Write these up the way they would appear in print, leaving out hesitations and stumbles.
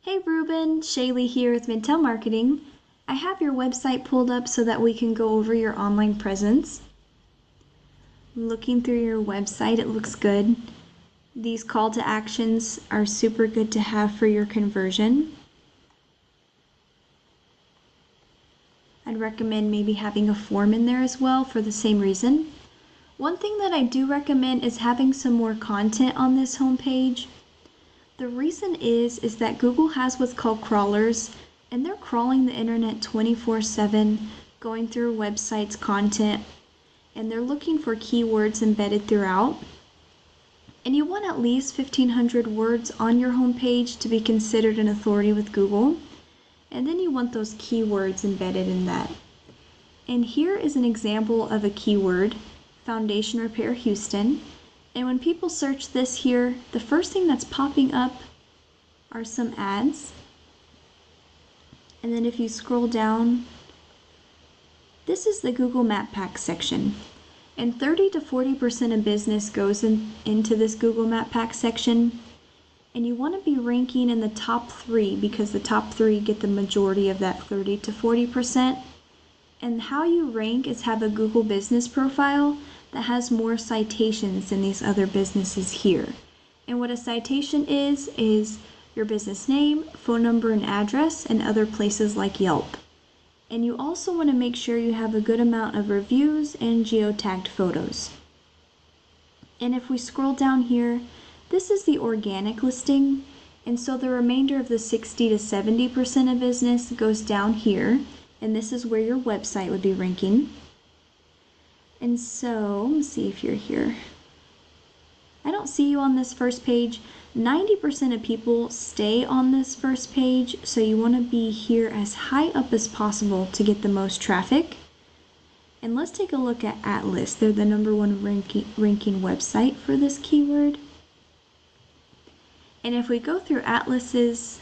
Hey Ruben, Shaelee here with Midtown Marketing. I have your website pulled up so that we can go over your online presence. Looking through your website, it looks good. These call to actions are super good to have for your conversion. I'd recommend maybe having a form in there as well for the same reason. One thing that I do recommend is having some more content on this homepage. The reason is that Google has what's called crawlers, and they're crawling the internet 24/7, going through a website's content, and they're looking for keywords embedded throughout. And you want at least 1,500 words on your homepage to be considered an authority with Google. And then you want those keywords embedded in that. And here is an example of a keyword, foundation repair Houston. And when people search this here, the first thing that's popping up are some ads. And then if you scroll down, this is the Google Map Pack section. And 30 to 40% of business goes into this Google Map Pack section. And you want to be ranking in the top 3 because the top 3 get the majority of that 30 to 40%. And how you rank is have a Google business profile that has more citations than these other businesses here. And what a citation is your business name, phone number, and address, and other places like Yelp. And you also want to make sure you have a good amount of reviews and geotagged photos. And if we scroll down here, this is the organic listing. And so the remainder of the 60 to 70% of business goes down here. And this is where your website would be ranking. And so, let's see if you're here. I don't see you on this first page. 90% of people stay on this first page, so you want to be here as high up as possible to get the most traffic. And let's take a look at Atlas. They're the #1 ranking website for this keyword. And if we go through Atlas's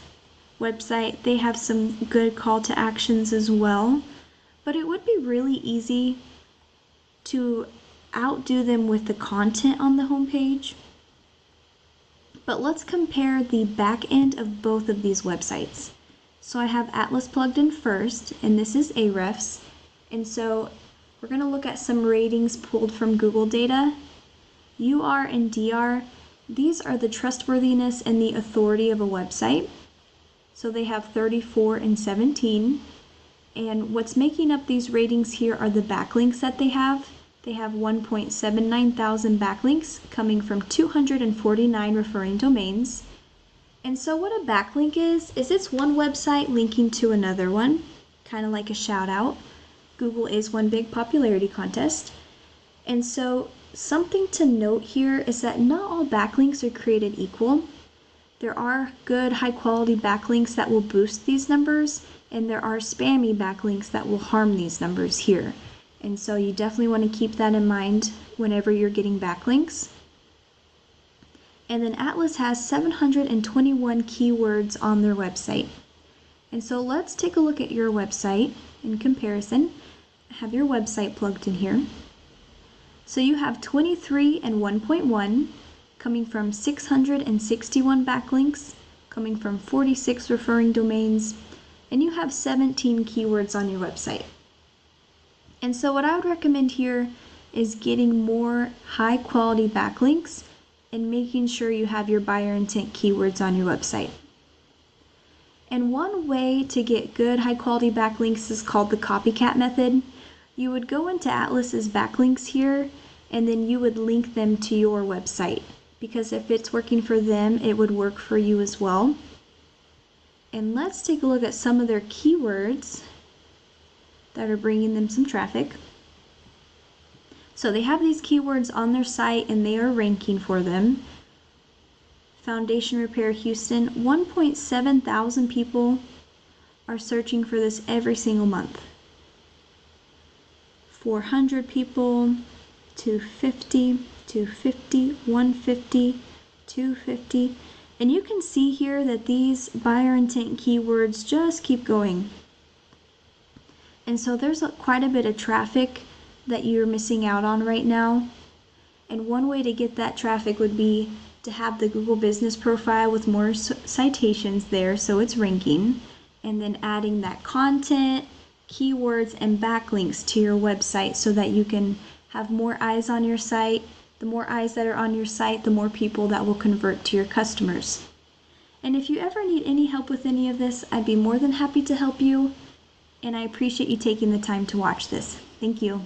website, they have some good call to actions as well. But it would be really easy to outdo them with the content on the homepage. But let's compare the back end of both of these websites. So I have Atlas plugged in first, and this is Ahrefs. And so we're going to look at some ratings pulled from Google data. UR and DR, these are the trustworthiness and the authority of a website. So they have 34 and 17. And what's making up these ratings here are the backlinks that they have. They have 1.79 thousand backlinks coming from 249 referring domains. And so what a backlink is it's one website linking to another one, kind of like a shout out. Google is one big popularity contest. And so something to note here is that not all backlinks are created equal. There are good high quality backlinks that will boost these numbers, and there are spammy backlinks that will harm these numbers here. And so you definitely want to keep that in mind whenever you're getting backlinks. And then Atlas has 721 keywords on their website. And so let's take a look at your website in comparison. Have your website plugged in here. So you have 23 and 1.1 coming from 661 backlinks, coming from 46 referring domains, and you have 17 keywords on your website. And so what I would recommend here is getting more high quality backlinks and making sure you have your buyer intent keywords on your website. And one way to get good high quality backlinks is called the copycat method. You would go into Atlas's backlinks here, and then you would link them to your website, because if it's working for them, it would work for you as well. And let's take a look at some of their keywords that are bringing them some traffic. So they have these keywords on their site and they are ranking for them. Foundation repair Houston, 1.7 thousand people are searching for this every single month. 400 people, 250, 250, 150, 250. And you can see here that these buyer intent keywords just keep going. And so there's quite a bit of traffic that you're missing out on right now. And one way to get that traffic would be to have the Google Business Profile with more citations there so it's ranking, and then adding that content, keywords, and backlinks to your website so that you can have more eyes on your site. The more eyes that are on your site, the more people that will convert to your customers. And if you ever need any help with any of this, I'd be more than happy to help you, and I appreciate you taking the time to watch this. Thank you.